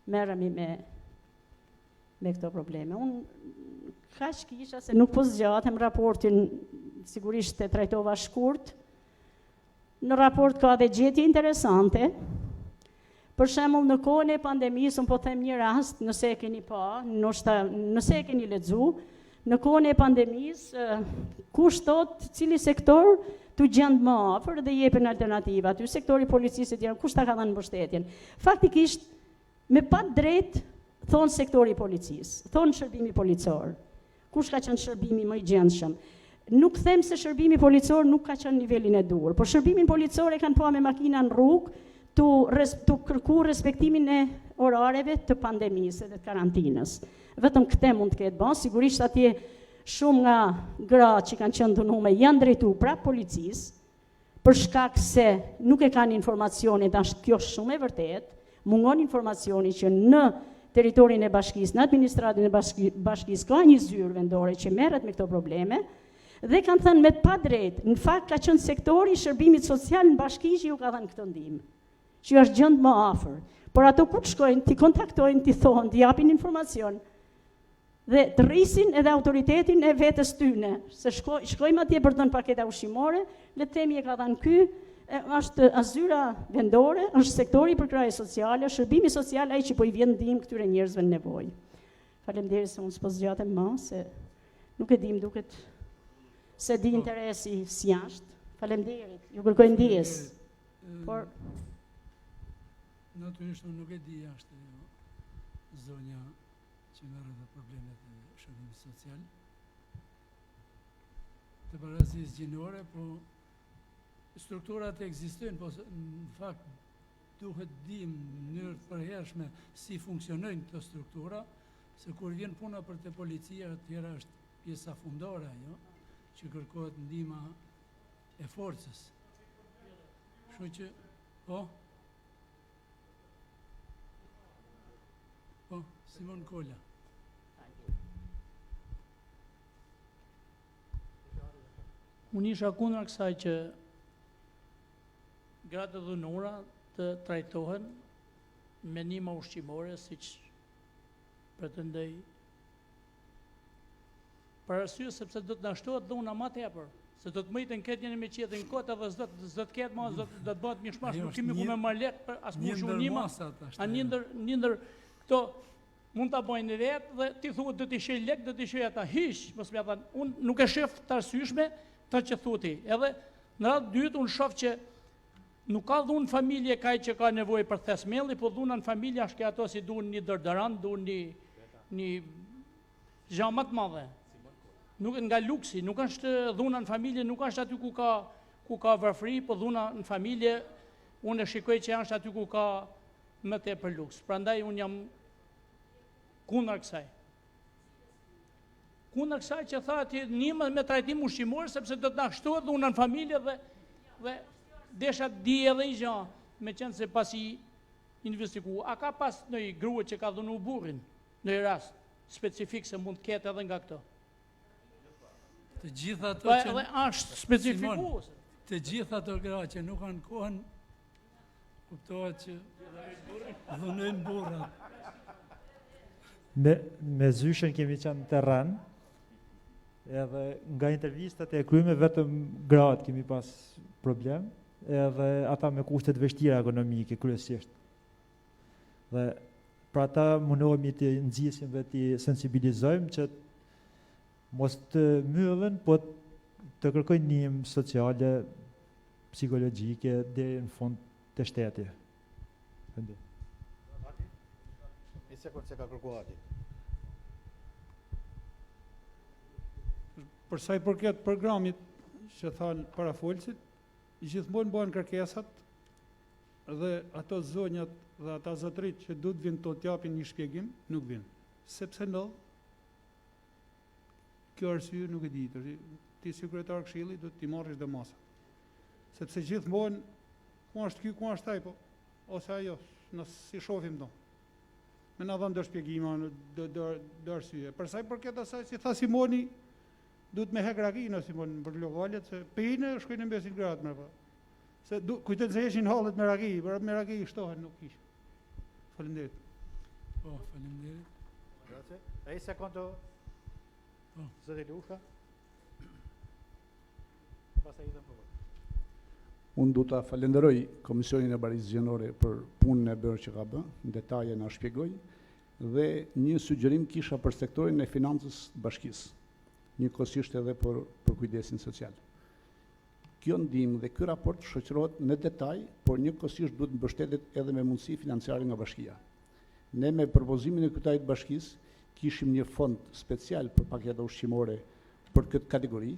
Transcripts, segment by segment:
merremi me këto probleme. Unë kaq kisha se nuk po zgjatem raportin, sigurisht e trajtova shkurt. Në raport ka dhe gjetje interesante. Për shembull, në kohën e pandemisë, unë po them një rast, nëse e keni pa, nëse e keni lexu, në kohën e pandemisë, kush thot cili sektor të gjend më afër dhe jepen alternativa, aty sektori policisë e tjerë, kush ta ka dhënë mbështetjen. Faktikisht, me pa drejt thon sektori policisë, thon shërbimi policor. Kush ka qenë shërbimi më i gjendshëm? Nuk them se shërbimi policor nuk ka qenë nivelin e dur, por shërbimin policor e kanë pa me makina në rrugë, të kërku respektimin e orareve të pandemisë dhe të karantinës. Vetëm këte mund të ketë bën, sigurisht atje shumë nga gratë që kanë qenë dhunume janë drejtu prapë policisë, për shkak se nuk e kanë informacionin, dhe kjo shumë e vërtet, mungon informacioni që në teritorin e bashkisë, në administratën e bashkisë, ka një zyrë vendore që merret me këto probleme, dhe kanë thënë me pa drejt, në fakt ka qenë sektori i shërbimit social në bashki që ju ka dhënë këtë ndihmë, që është gjend më afër. Por ato ku të shkojnë, ti kontaktojnë, ti thonë, ti japin informacion, dhe të rrisin edhe autoritetin e vetës tyne, se shkojmë atje për të dhënë paketa ushqimore, le të themi e ka dhënë ky, është azyra vendore, është sektori për krahje sociale, shërbimi social ai që po i vjen ndihmë këtyre njerëzve në nevojë. Faleminderit se unë s'po zgjatem më, se nuk e dim, duket se di interesi si jashtë. Faleminderit, ju kërkoj ndjes. Por natyrisht unë nuk e di jashtë zonja që merret me problemet e shërbimit social. Të përgjithësisë gjinore, po strukturat ekzistojnë, po në fakt duhet dim në mënyrë të përhershme si funksionojnë këto struktura, se kur vjen puna për te policia, tjera është pjesa fundore ajo, që kërkohet ndihma e forcës. Kështu që, po, Simon Kolla. Unë isha kundër kësaj që gratë dhe dhunura të trajtohen me ndihma ushqimore, siç pretendoi. Për arsye sepse do të na shtohet dhuna më tepër, se do të mjeten këtë një me qetin kot edhe s'do të ketë më, do të bëhet mishmash, nuk kemi ku me marr lek për as pushunima. A njëndër këto mund ta bëjnë vetë dhe ti thuhet do të shej lek, do të shej ata hiç, mos më thënë, unë nuk e shef të arsyeshme ta që thuti. Edhe në radhë dytë unë shoh që nuk ka dhunë familje kaj që ka nevojë për thesmelli, po dhuna në familje është ato si duan një dërdëran, duan një gjë më të madhe. Nuk nga luksi, nuk është dhuna në familje, nuk është aty ku ka varfëri, po dhuna në familje unë e shikoj që është aty ku ka më tepër luks. Prandaj unë jam kundër kësaj. Kundër kësaj që tha ti ndihmë me trajtim ushqimor, sepse do të na shtohet dhuna në familje dhe desha di edhe një gjë, meqense pasi investigu, a ka pas ndonjë grua që ka dhunu burrin në një rast specifik se mund të ketë edhe nga këto? Të gjitha ato që edhe është specifikuar. Të gjitha ato gra që nuk kanë kohën, kuptohet që dhunojnë burrat. Me zyshen kemi qenë në terren, edhe nga intervistat e kryme vetëm gratë kemi pas problem, edhe ata me kushtet vështira ekonomike kryesisht. Dhe pra ata mundohemi të nxjisim dhe të sensibilizojmë që mos të mbyllen, po të kërkojnë ndihmë sociale, psikologjike deri në fund të shteti. Një sekundë se ka kërkuar aty. Për sa i përket programit që thanë parafolësit, gjithmonë bëhen kërkesat dhe ato zonjat dhe ata zotërit që duhet vinë të japin një shpjegim, nuk vinë. Sepse ndodh, kjo arsye nuk e di, ti si kryetar këshilli do t'i marrësh dhe masa. Sepse gjithmonë, ku është ky, ku është ai, po, ose ajo, nëse si shohim do. Me na dhënë do shpjegime, do arsye. Për sa i përket asaj si tha Simoni, duhet me hek rakinë Simon për lokalet, se pinë shkojnë në mbesin gratë më pa. Se kujtet se ishin hallet me raki, por me raki shtohen nuk kish. Faleminderit. Po, faleminderit. Grazie. E secondo Po. Zoti Luka. E pastaj idem po. Unë du ta falenderoj Komisionin e Barisë Zgjenore për punën e bërë që ka bë, në detaje na shpjegoj, dhe një sugjerim kisha për sektorin e financës të bashkisë, njëkohësisht edhe për kujdesin social. Kjo ndihmë dhe ky raport shoqërohet në detaj, por njëkohësisht duhet mbështetet edhe me mundësi financiare nga bashkia. Ne me propozimin e kryetarit të bashkisë kishim një fond special për paketa ushqimore për këtë kategori,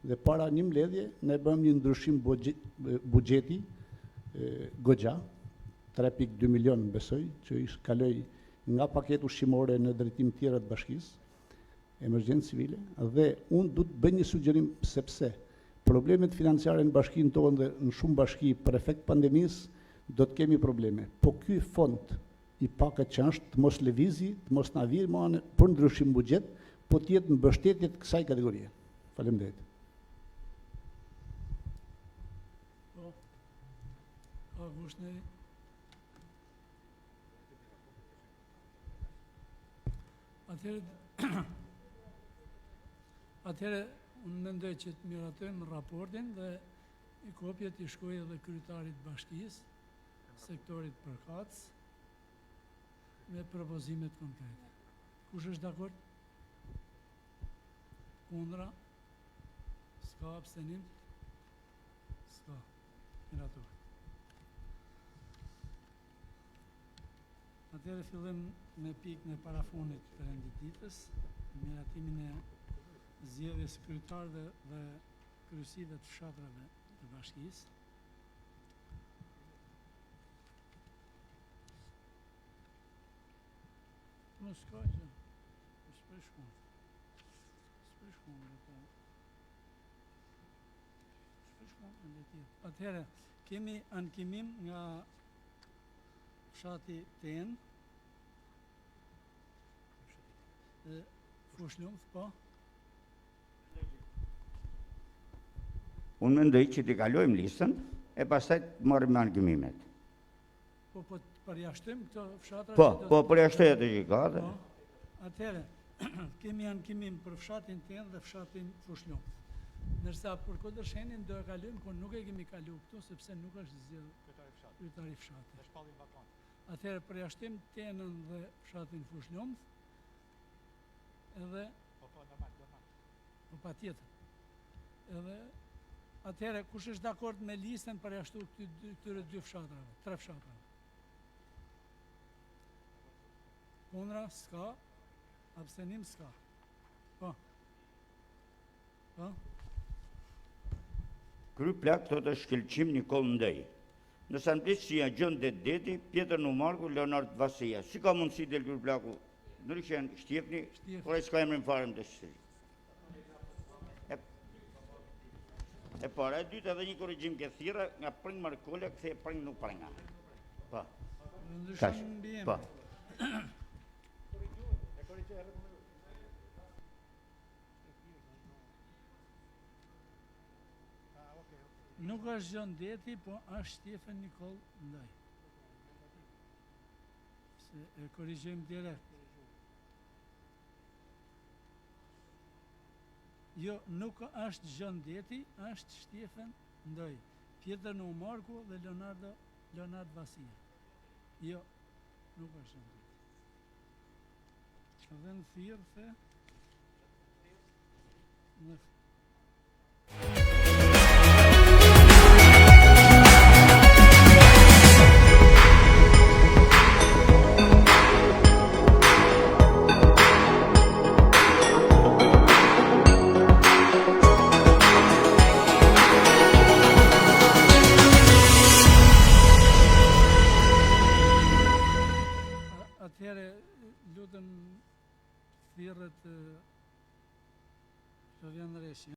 dhe para një mbledhje ne bëm një ndryshim buxheti goxha 3.2 milion besoj që kaloi nga paketë ushqimore në drejtim tjera të bashkisë, emergjencë civile, dhe unë du të bëj një sugjerim sepse problemet financiare në bashkinë tonë dhe në shumë bashki për efekt pandemisë do të kemi probleme. Po ky fond i paket që është të mos lëvizi, të mos na vijë për ndryshim buxhet, po të jetë mbështetje të kësaj kategorie. Faleminderit. Atëherë, unë mendoj që të miratojmë raportin dhe i kopjet i shkoj edhe kryetarit bashkisë, sektorit përkatës, me propozimet konkrete. Kush është dakord? Kundra? S'ka abstenim? S'ka. Miratohet. Atëherë fillim me pikën e parafonit të rendititës, miratimin e zgjedhjes kryetarëve dhe kryesive të fshatrave të bashkisë. Nuk s'ka gjë. S'prej shkon. Atëherë, kemi ankimim nga fshati Ten, Fushlumth, po? Unë mendoj që t'i kalojmë listën, e pastaj të marrim ankimimet. Po të përjashtojmë këto fshatra? Po, përjashtoj atë që ka. Atëherë, kemi ankimim për fshatin Ten dhe fshatin Fushlumth. Ndërsa për Kodërshenin do e kalojmë, por nuk e kemi kalu këtu, sepse nuk është zgjedhur kryetari i fshatit. Atëherë përjashtojmë Tenën dhe fshatin Fushlumth, edhe po patjetër. Edhe atëherë kush është dakord me listën përjashtu këtyre dy fshatrave, tre fshatrave? Kundra s'ka, abstenim s'ka. Po. Po. Kry plak të të shkelqim Nikol Ndej. Në Santisë që janë Gjon Deti, Pjetër Numarku, Leonard Vasia. Si ka mundësi del kry plaku? Ndryshën Shtjepni, por e s'ka emrin fare më të shqiri. E para, e dytë edhe një korrigjim ke thira, nga pring Markolla, këthe pring nuk pringa. Pa. Ndryshën mbi emrin. Pa. Nuk është Gjon Deti, po është Stefan Nikol Ndaj. Se e korrigjojmë direkt. Jo, nuk është Gjon Deti, është Stefan Ndaj. Pjetër Numarku dhe Leonard Vasia. Jo, nuk është Gjon Deti. Dhe në thirë, the? Atëherë, lutëm thirrët të vjen rreshi.